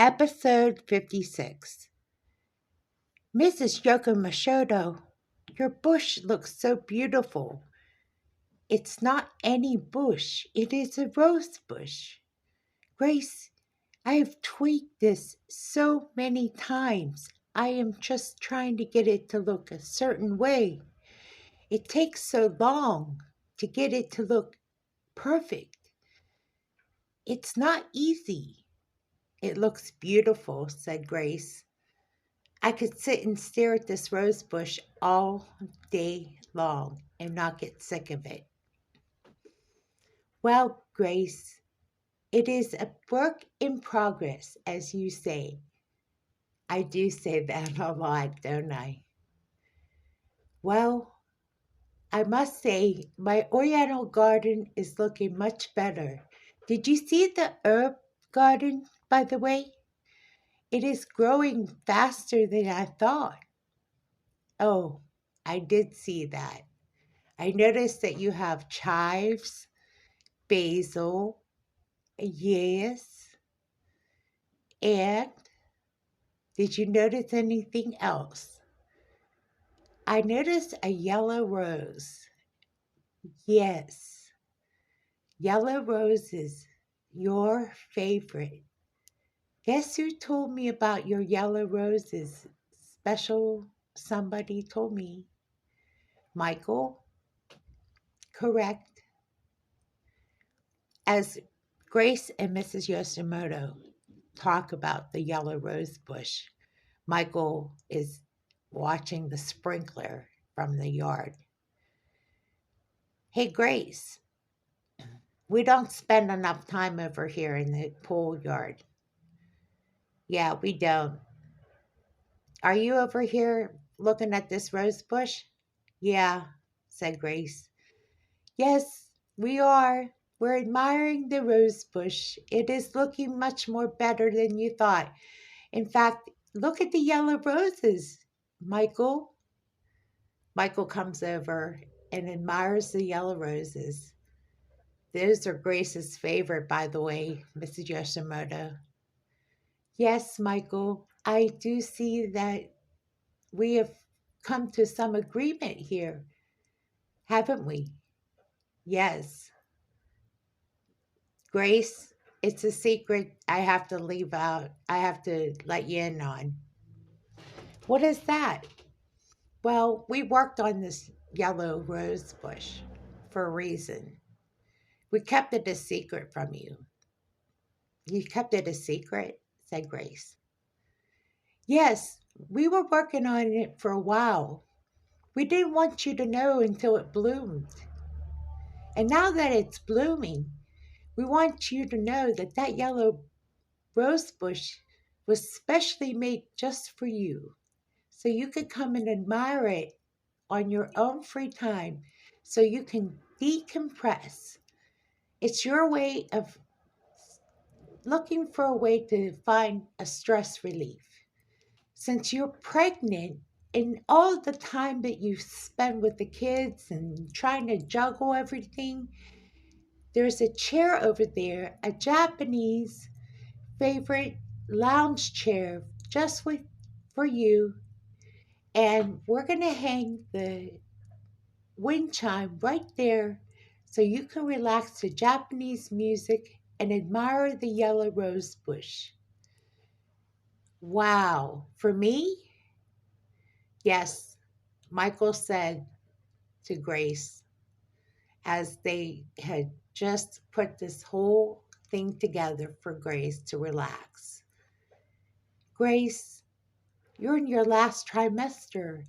Episode 56. Mrs. Yoko Mashodo, your bush looks so beautiful. It's not any bush, it is a rose bush. Grace, I have tweaked this so many times. I am just trying to get it to look a certain way. It takes so long to get it to look perfect. It's not easy. It looks beautiful, said Grace. I could sit and stare at this rose bush all day long and not get sick of it. Well, Grace, it is a work in progress, as you say. I do say that a lot, don't I? Well, I must say my Oriental garden is looking much better. Did you see the herb garden, by the way? It is growing faster than I thought. Oh, I did see that. I noticed that you have chives, basil, yes, and did you notice anything else? I noticed a yellow rose. Yes, yellow roses, your favorite. Guess who told me about your yellow roses? Special somebody told me. Michael, correct. As Grace and Mrs. Yoshimoto talk about the yellow rose bush, Michael is watching the sprinkler from the yard. Hey, Grace, we don't spend enough time over here in the pool yard. Yeah, we don't. Are you over here looking at this rose bush? Yeah, said Grace. Yes, we are. We're admiring the rose bush. It is looking much more better than you thought. In fact, look at the yellow roses, Michael. Michael comes over and admires the yellow roses. Those are Grace's favorite, by the way, Mrs. Yoshimoto. Yes, Michael, I do see that we have come to some agreement here, haven't we? Yes. Grace, it's a secret I have to leave out. I have to let you in on. What is that? Well, we worked on this yellow rose bush for a reason. We kept it a secret from you. You kept it a secret, said Grace. Yes, we were working on it for a while. We didn't want you to know until it bloomed. And now that it's blooming, we want you to know that that yellow rose bush was specially made just for you. So you could come and admire it on your own free time so you can decompress. It's your way of looking for a way to find a stress relief. Since you're pregnant and all the time that you spend with the kids and trying to juggle everything, there's a chair over there, a Japanese favorite lounge chair just for you. And we're going to hang the wind chime right there so you can relax to Japanese music and admire the yellow rose bush. Wow. For me? Yes, Michael said to Grace as they had just put this whole thing together for Grace to relax. Grace, you're in your last trimester.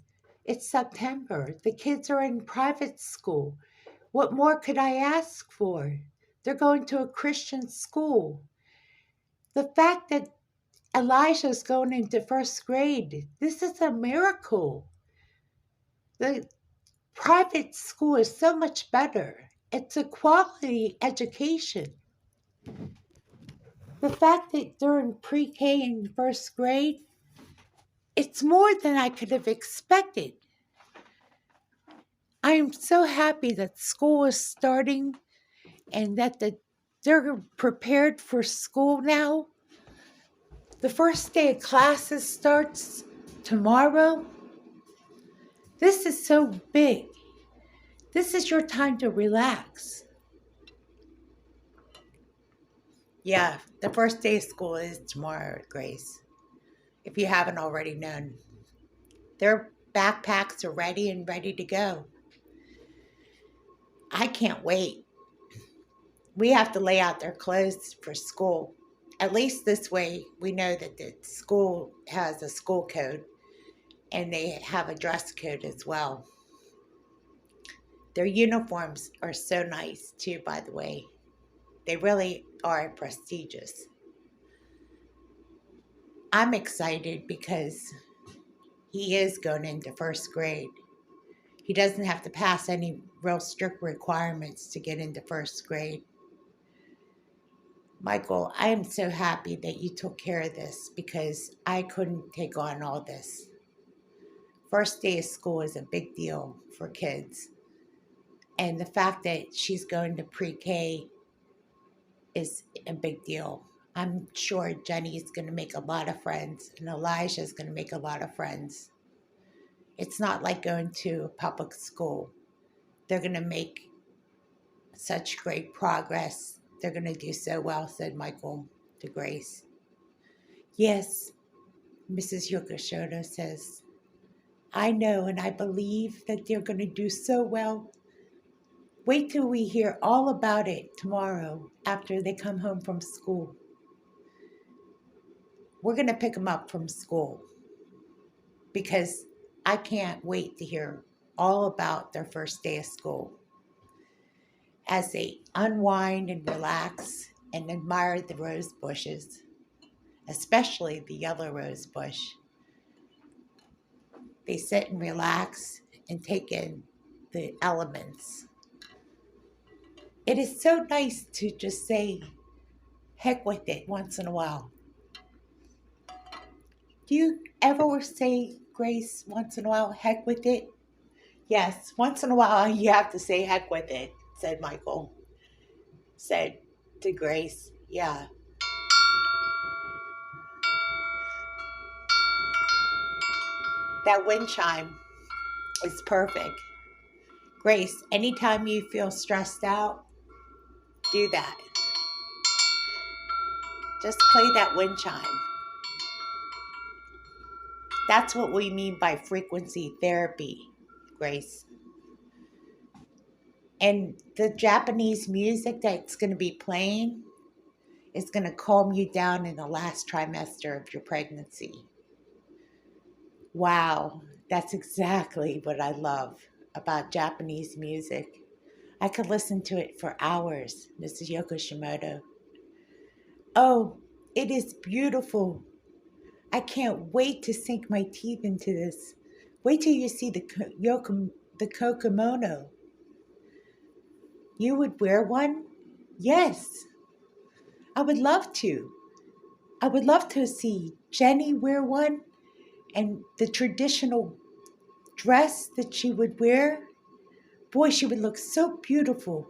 It's September. The kids are in private school. What more could I ask for? They're going to a Christian school. The fact that Elijah's going into first grade, this is a miracle. The private school is so much better. It's a quality education. The fact that they're in pre-K and first grade, it's more than I could have expected. I am so happy that school is starting and that they're prepared for school now. The first day of classes starts tomorrow. This is so big. This is your time to relax. Yeah, the first day of school is tomorrow, Grace. If you haven't already known, their backpacks are ready to go. I can't wait. We have to lay out their clothes for school. At least this way, we know that the school has a school code and they have a dress code as well. Their uniforms are so nice, too, by the way. They really are prestigious. I'm excited because he is going into first grade. He doesn't have to pass any real strict requirements to get into first grade. Michael, I am so happy that you took care of this because I couldn't take on all this. First day of school is a big deal for kids. And the fact that she's going to pre-K is a big deal. I'm sure Jenny's going to make a lot of friends and Elijah's going to make a lot of friends. It's not like going to a public school. They're going to make such great progress. They're going to do so well, said Michael to Grace. Yes, Mrs. Yokoshoto says, I know and I believe that they're going to do so well. Wait till we hear all about it tomorrow after they come home from school. We're going to pick them up from school because I can't wait to hear all about their first day of school. As they unwind and relax and admire the rose bushes, especially the yellow rose bush, they sit and relax and take in the elements. It is so nice to just say, heck with it once in a while. Do you ever say, Grace, once in a while, heck with it? Yes, once in a while you have to say heck with it, said Michael. Said to Grace, yeah. That wind chime is perfect. Grace, anytime you feel stressed out, do that. Just play that wind chime. That's what we mean by frequency therapy, Grace. And the Japanese music that's going to be playing is going to calm you down in the last trimester of your pregnancy. Wow, that's exactly what I love about Japanese music. I could listen to it for hours, Mrs. Yoko Shimoto. Oh, it is beautiful. I can't wait to sink my teeth into this. Wait till you see the kokomono. You would wear one? Yes, I would love to. I would love to see Jenny wear one and the traditional dress that she would wear. Boy, she would look so beautiful.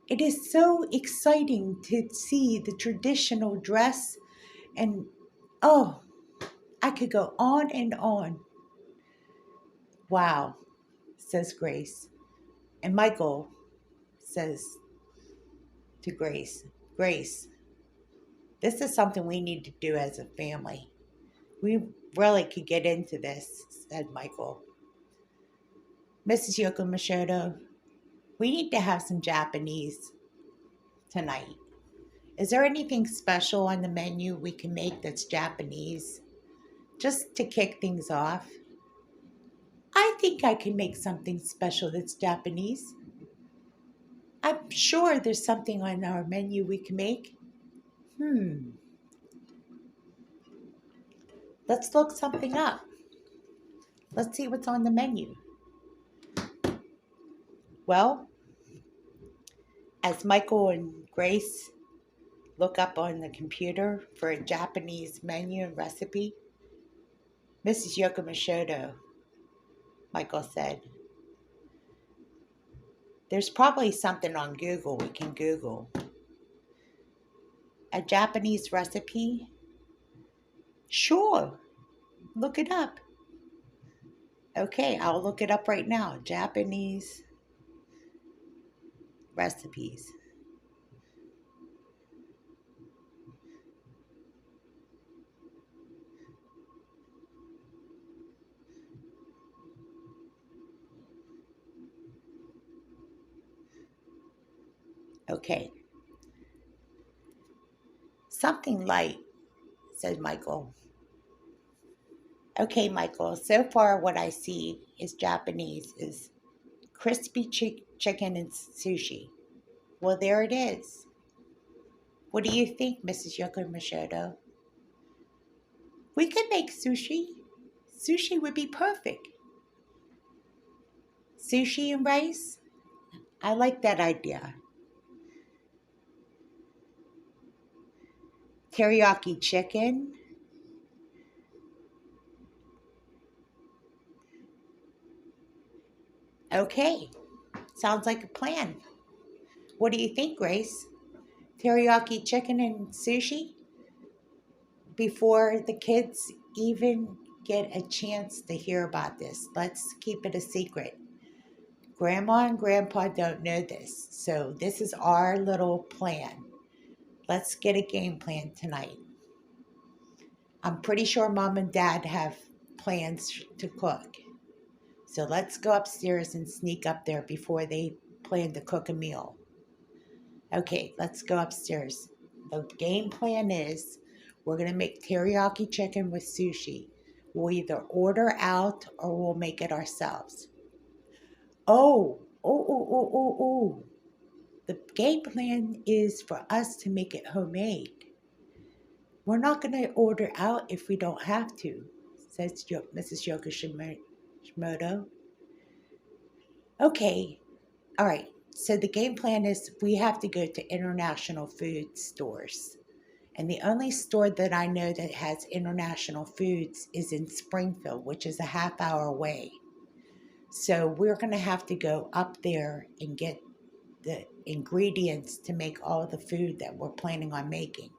It is so exciting to see the traditional dress and oh, I could go on and on. Wow, says Grace. And Michael says to Grace, Grace, this is something we need to do as a family. We really could get into this, said Michael. Mrs. Yoko Mashoto, we need to have some Japanese tonight. Is there anything special on the menu we can make that's Japanese? Just to kick things off? I think I can make something special that's Japanese. I'm sure there's something on our menu we can make. Let's look something up. Let's see what's on the menu. Well, as Michael and Grace look up on the computer for a Japanese menu and recipe, Mrs. Yoko Mashoto, Michael said, there's probably something on Google we can Google. A Japanese recipe? Sure, look it up. Okay, I'll look it up right now. Japanese recipes. Okay, something light, said Michael. Okay, Michael, so far what I see is Japanese is crispy chicken and sushi. Well, there it is. What do you think, Mrs. Yoko Mashoto? We could make sushi. Sushi would be perfect. Sushi and rice? I like that idea. Teriyaki chicken? Okay, sounds like a plan. What do you think, Grace? Teriyaki chicken and sushi? Before the kids even get a chance to hear about this, let's keep it a secret. Grandma and Grandpa don't know this, so this is our little plan. Let's get a game plan tonight. I'm pretty sure Mom and Dad have plans to cook. So let's go upstairs and sneak up there before they plan to cook a meal. Okay, let's go upstairs. The game plan is we're going to make teriyaki chicken with sushi. We'll either order out or we'll make it ourselves. Oh. The game plan is for us to make it homemade. We're not going to order out if we don't have to, says Mrs. Yokoshimoto. Okay, all right. So the game plan is we have to go to international food stores. And the only store that I know that has international foods is in Springfield, which is a half hour away. So we're going to have to go up there and get the ingredients to make all the food that we're planning on making.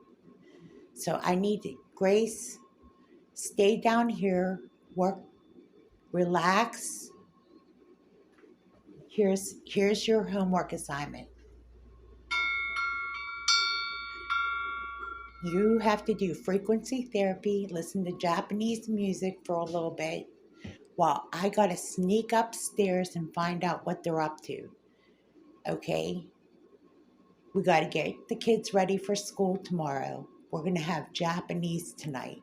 So I need to, Grace, stay down here, work, relax. Here's your homework assignment. You have to do frequency therapy, listen to Japanese music for a little bit, while I gotta sneak upstairs and find out what they're up to. Okay? We gotta get the kids ready for school tomorrow. We're gonna have Japanese tonight.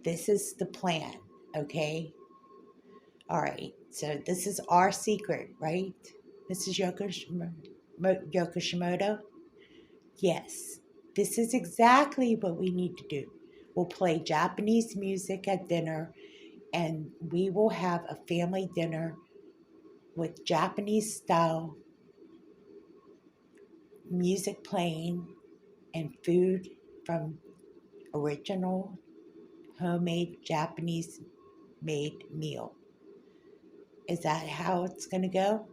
This is the plan, okay? All right, so this is our secret, right, Mrs. Yokoshimoto? Yes, this is exactly what we need to do. We'll play Japanese music at dinner, and we will have a family dinner with Japanese style music playing and food from original homemade Japanese made meal. Is that how it's going to go?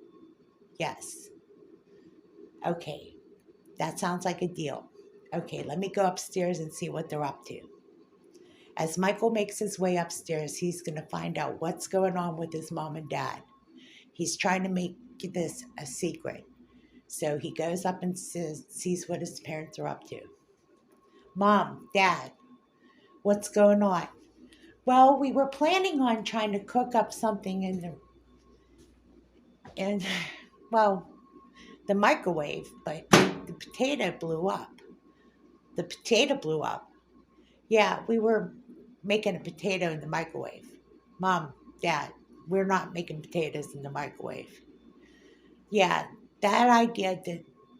Yes. Okay, that sounds like a deal. Okay, let me go upstairs and see what they're up to. As Michael makes his way upstairs, he's going to find out what's going on with his mom and dad. He's trying to make this a secret. So he goes up and sees what his parents are up to. Mom, Dad, what's going on? Well, we were planning on trying to cook up something in well, the microwave, but the potato blew up. The potato blew up. Yeah, we were making a potato in the microwave. Mom, Dad, we're not making potatoes in the microwave. Yeah, that idea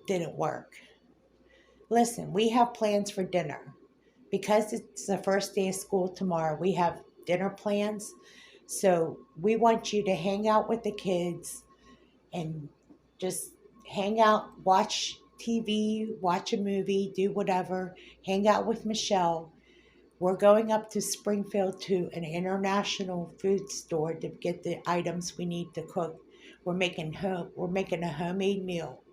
didn't work. Listen, we have plans for dinner. Because it's the first day of school tomorrow, we have dinner plans. So we want you to hang out with the kids and just hang out, watch TV, watch a movie, do whatever, hang out with Michelle. We're going up to Springfield to an international food store to get the items we need to cook. We're making a homemade meal.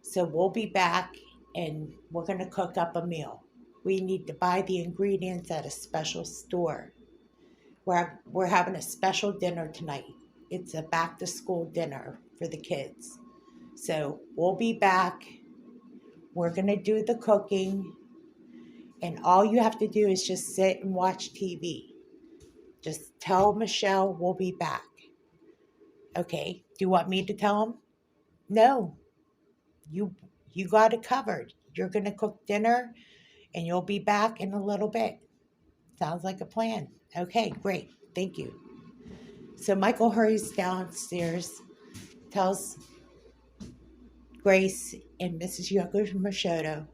So we'll be back and we're going to cook up a meal. We need to buy the ingredients at a special store. We're having a special dinner tonight. It's a back to school dinner for the kids. So we'll be back. We're going to do the cooking. And all you have to do is just sit and watch TV. Just tell Michelle we'll be back. Okay. Do you want me to tell him? No. You you got it covered. You're going to cook dinner and you'll be back in a little bit. Sounds like a plan. Okay, great. Thank you. So Michael hurries downstairs, tells Grace and Mrs. Yoko Mashoto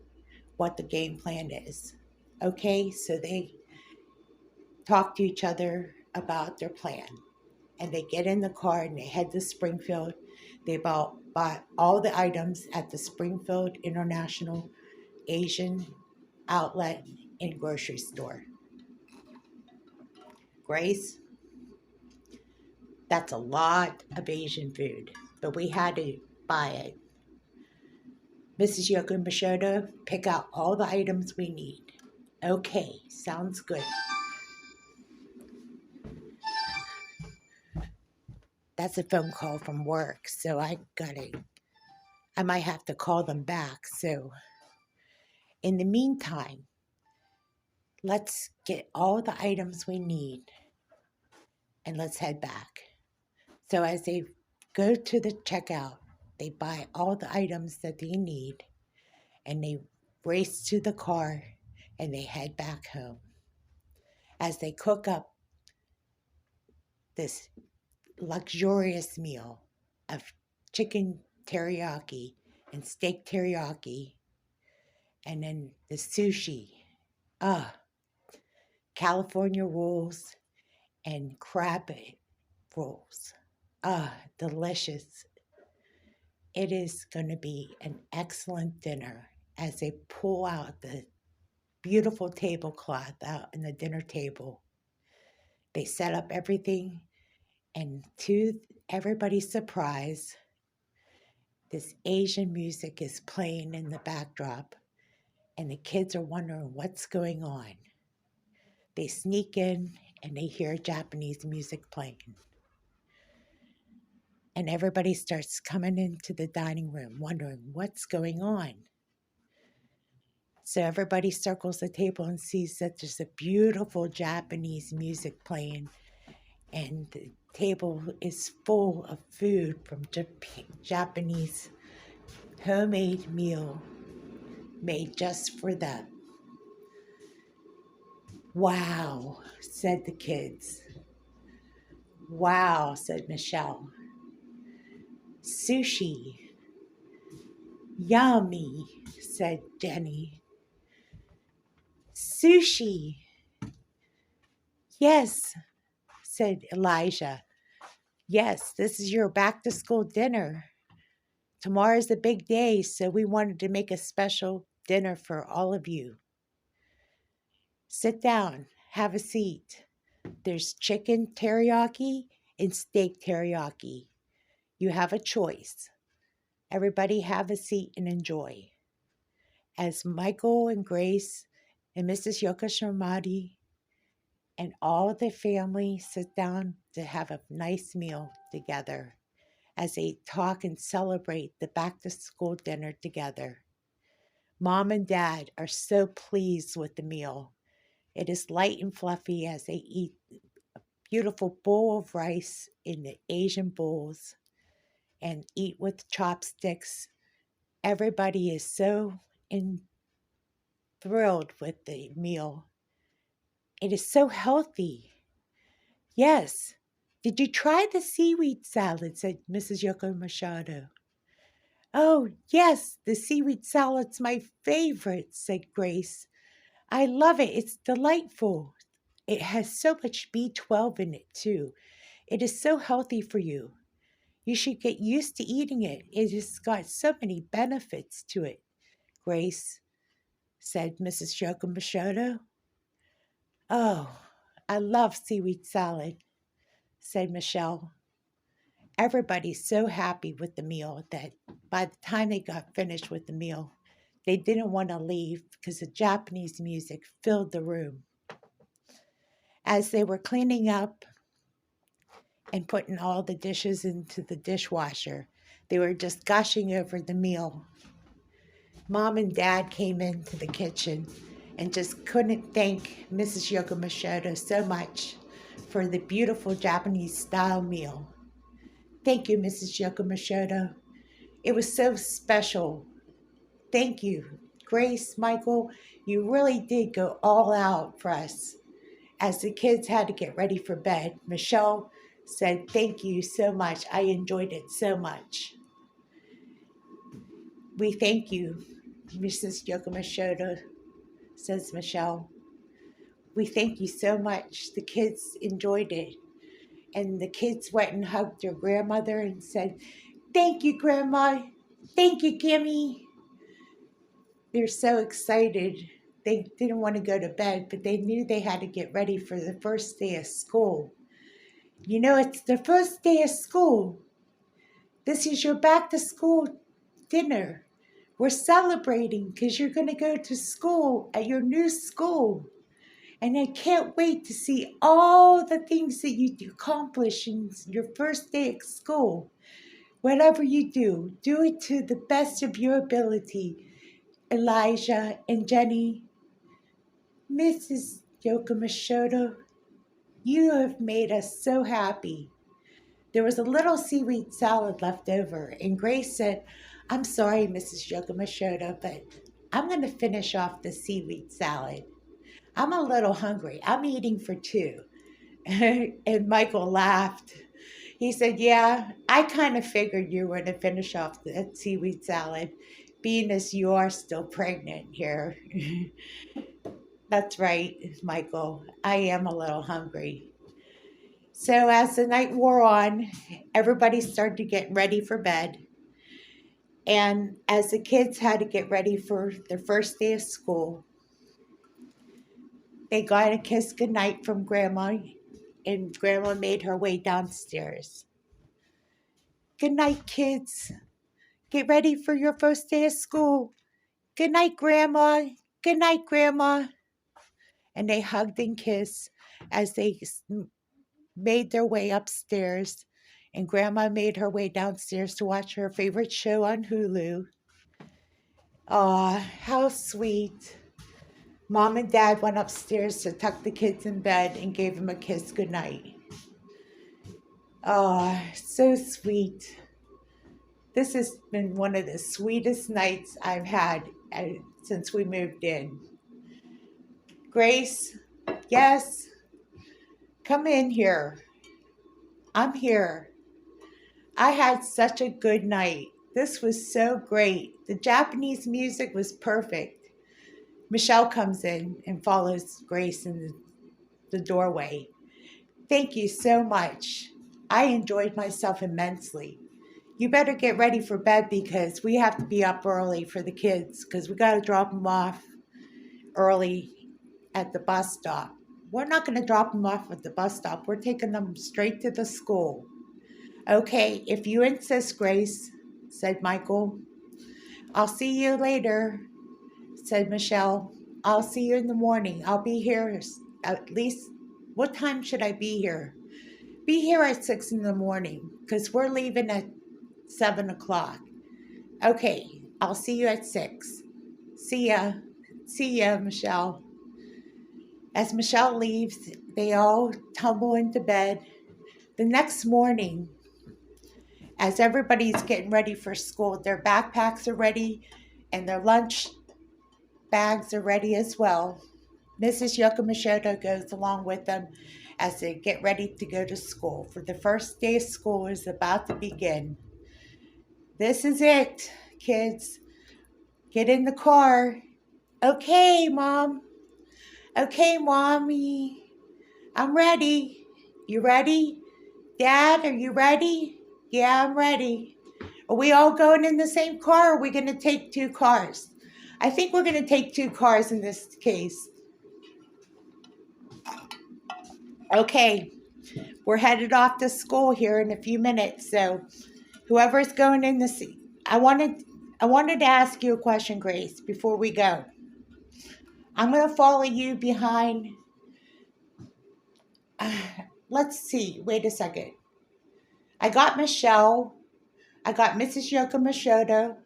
what the game plan is. Okay, so they talk to each other about their plan. And they get in the car and they head to Springfield. They bought all the items at the Springfield International Asian Outlet and Grocery Store. Grace, that's a lot of Asian food, but we had to buy it. Mrs. Yoko Mashoto, pick out all the items we need. Okay, sounds good. That's a phone call from work, so I might have to call them back. So in the meantime, let's get all the items we need and let's head back. So as they go to the checkout, they buy all the items that they need and they race to the car and they head back home. As they cook up this luxurious meal of chicken teriyaki and steak teriyaki, and then the sushi, California rolls and crab rolls. Delicious. It is going to be an excellent dinner as they pull out the beautiful tablecloth out in the dinner table. They set up everything, and to everybody's surprise, this Asian music is playing in the backdrop, and the kids are wondering what's going on. They sneak in and they hear Japanese music playing. And everybody starts coming into the dining room wondering what's going on. So everybody circles the table and sees that there's a beautiful Japanese music playing, and the table is full of food from Japanese homemade meal made just for them. Wow, said the kids. Wow, said Michelle. Sushi. Yummy, said Jenny. Sushi. Yes, said Elijah. Yes, this is your back to school dinner. Tomorrow's the big day, so we wanted to make a special dinner for all of you. Sit down, have a seat. There's chicken teriyaki and steak teriyaki. You have a choice. Everybody have a seat and enjoy. As Michael and Grace and Mrs. Yoko Sharmati and all the family sit down to have a nice meal together as they talk and celebrate the back to school dinner together. Mom and Dad are so pleased with the meal. It is light and fluffy as they eat a beautiful bowl of rice in the Asian bowls and eat with chopsticks. Everybody is so thrilled with the meal. It is so healthy. Yes. Did you try the seaweed salad? Said Mrs. Yoko Machado. Oh, yes, the seaweed salad's my favorite, said Grace. I love it. It's delightful. It has so much B12 in it, too. It is so healthy for you. You should get used to eating it. It has got so many benefits to it, Grace, said Mrs. Yoko Machado. Oh, I love seaweed salad, said Michelle. Everybody's so happy with the meal that by the time they got finished with the meal, They didn't want to leave because the Japanese music filled the room. As they were cleaning up and putting all the dishes into the dishwasher, they were just gushing over the meal. Mom and Dad came into the kitchen and just couldn't thank Mrs. Yokomashoto so much for the beautiful Japanese style meal. Thank you, Mrs. Yokomashoto. It was so special. Thank you. Grace, Michael, you really did go all out for us. As the kids had to get ready for bed, Michelle said, thank you so much. I enjoyed it so much. We thank you, Mrs. Yokomashoto, says Michelle. We thank you so much. The kids enjoyed it. And the kids went and hugged their grandmother and said, thank you, Grandma. Thank you, Kimmy. They're so excited. They didn't want to go to bed, but they knew they had to get ready for the first day of school. You know, it's the first day of school. This is your back to school dinner. We're celebrating because you're going to go to school at your new school. And I can't wait to see all the things that you accomplish in your first day at school. Whatever you do it to the best of your ability. Elijah and Jenny, Mrs. Yokomashoto, you have made us so happy. There was a little seaweed salad left over, and Grace said, I'm sorry, Mrs. Yokomashoto, but I'm going to finish off the seaweed salad. I'm a little hungry. I'm eating for two. And Michael laughed. He said, yeah, I kind of figured you were going to finish off the seaweed salad, being as you are still pregnant here. That's right, Michael. I am a little hungry. So as the night wore on, everybody started to get ready for bed. And as the kids had to get ready for their first day of school, they got a kiss goodnight from Grandma, and Grandma made her way downstairs. Good night, kids. Get ready for your first day of school. Good night, Grandma. Good night, Grandma. And they hugged and kissed as they made their way upstairs. And Grandma made her way downstairs to watch her favorite show on Hulu. Aw, how sweet. Mom and Dad went upstairs to tuck the kids in bed and gave them a kiss goodnight. Aw, so sweet. This has been one of the sweetest nights I've had since we moved in. Grace, yes, come in here. I'm here. I had such a good night. This was so great. The Japanese music was perfect. Michelle comes in and follows Grace in the doorway. Thank you so much. I enjoyed myself immensely. You better get ready for bed because we have to be up early for the kids because we got to drop them off early at the bus stop. We're not going to drop them off at the bus stop. We're taking them straight to the school. Okay, if you insist, Grace, said Michael. I'll see you later, said Michelle. I'll see you in the morning. I'll be here at least, what time should I be here? Be here at 6 in the morning because we're leaving at 7 o'clock. Okay, I'll see you at 6. See ya. See ya, Michelle. As Michelle leaves, they all tumble into bed. The next morning, as everybody's getting ready for school, their backpacks are ready and their lunch bags are ready as well. Mrs. Yokomashoto goes along with them as they get ready to go to school, for the first day of school is about to begin. This is it, kids. Get in the car. Okay, Mom. Okay, Mommy. I'm ready. You ready? Dad, are you ready? Yeah, I'm ready. Are we all going in the same car, or are we going to take two cars? I think we're going to take two cars in this case. Okay, we're headed off to school here in a few minutes, so whoever's going in the seat, I wanted to ask you a question, Grace, before we go. I'm going to follow you behind. Let's see. Wait a second. I got Michelle. I got Mrs. Yoko Mashoto.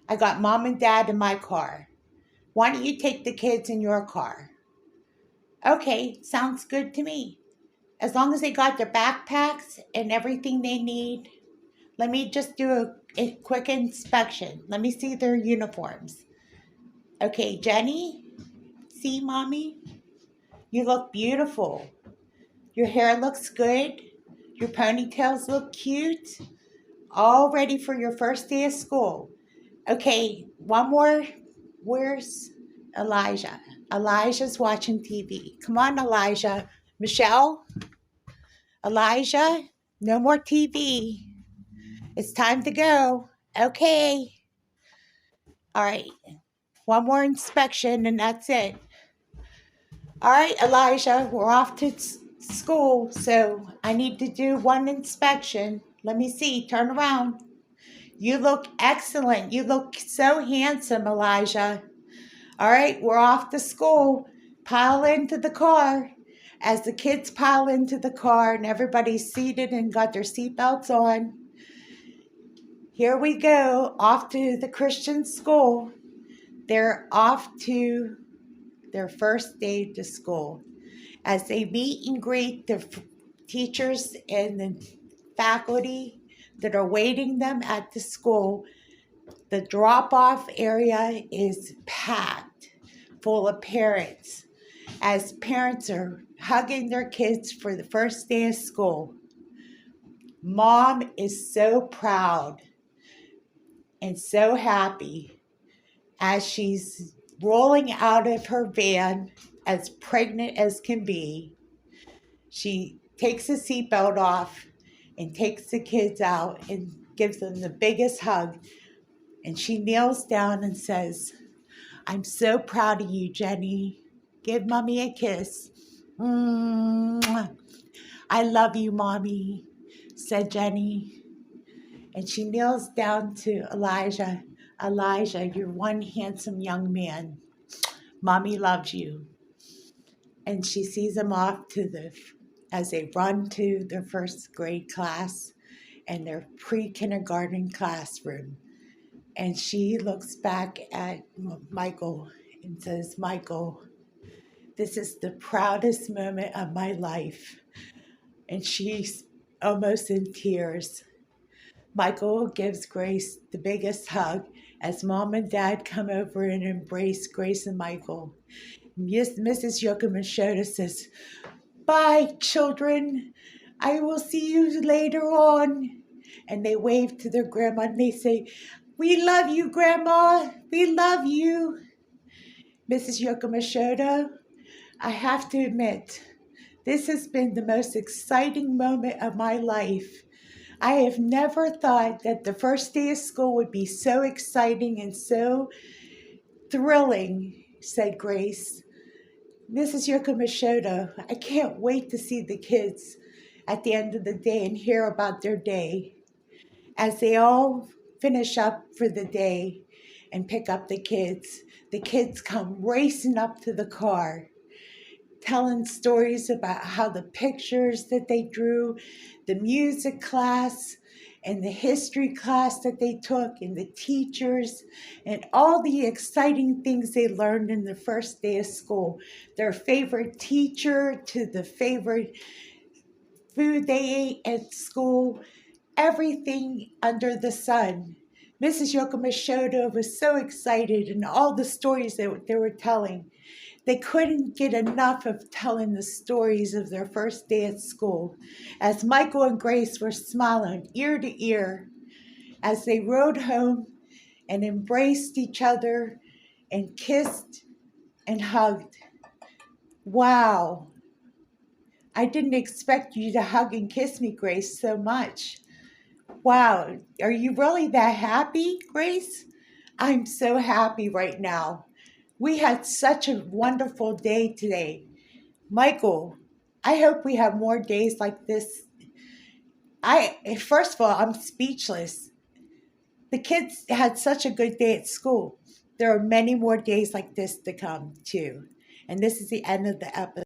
I got mom and dad in my car. Why don't you take the kids in your car? Okay, sounds good to me. As long as they got their backpacks and everything they need, let me just do a quick inspection. Let me see their uniforms. Okay, Jenny, see mommy? You look beautiful. Your hair looks good. Your ponytails look cute. All ready for your first day of school. Okay, one more. Where's Elijah? Elijah's watching TV. Come on, Elijah. Michelle? Elijah? No more TV. It's time to go. Okay. All right. One more inspection and that's it. All right, Elijah, we're off to school, so I need to do one inspection. Let me see. Turn around. You look excellent. You look so handsome, Elijah. All right, we're off to school. Pile into the car. As the kids pile into the car and everybody's seated and got their seatbelts on, here we go, off to the Christian school. They're off to their first day to school. As they meet and greet the teachers and the faculty that are waiting them at the school, the drop-off area is packed, full of parents, as parents are hugging their kids for the first day of school. Mom is so proud and so happy as she's rolling out of her van, as pregnant as can be. She takes the seatbelt off and takes the kids out and gives them the biggest hug. And she kneels down and says, I'm so proud of you, Jenny. Give mommy a kiss. Mwah. I love you, mommy, said Jenny. And she kneels down to Elijah. Elijah, you're one handsome young man. Mommy loves you. And she sees him off to as they run to their first grade class and their pre-kindergarten classroom. And she looks back at Michael and says, Michael, this is the proudest moment of my life. And she's almost in tears. Michael gives Grace the biggest hug as mom and dad come over and embrace Grace and Michael. Mrs. Yoko Mashoda says, bye, children. I will see you later on. And they wave to their grandma and they say, we love you, Grandma. We love you. Mrs. Yoko Mashoda, I have to admit, this has been the most exciting moment of my life. I have never thought that the first day of school would be so exciting and so thrilling, said Grace. Mrs. Yoko Mashoda, I can't wait to see the kids at the end of the day and hear about their day. As they all finish up for the day and pick up the kids come racing up to the car, telling stories about how the pictures that they drew, the music class, and the history class that they took, and the teachers, and all the exciting things they learned in the first day of school. Their favorite teacher to the favorite food they ate at school, everything under the sun. Mrs. Yoko Mashoda was so excited, and all the stories that they were telling. They couldn't get enough of telling the stories of their first day at school, as Michael and Grace were smiling ear to ear as they rode home and embraced each other and kissed and hugged. Wow, I didn't expect you to hug and kiss me, Grace, so much. Wow, are you really that happy, Grace? I'm so happy right now. We had such a wonderful day today. Michael, I hope we have more days like this. First of all, I'm speechless. The kids had such a good day at school. There are many more days like this to come, too. And this is the end of the episode.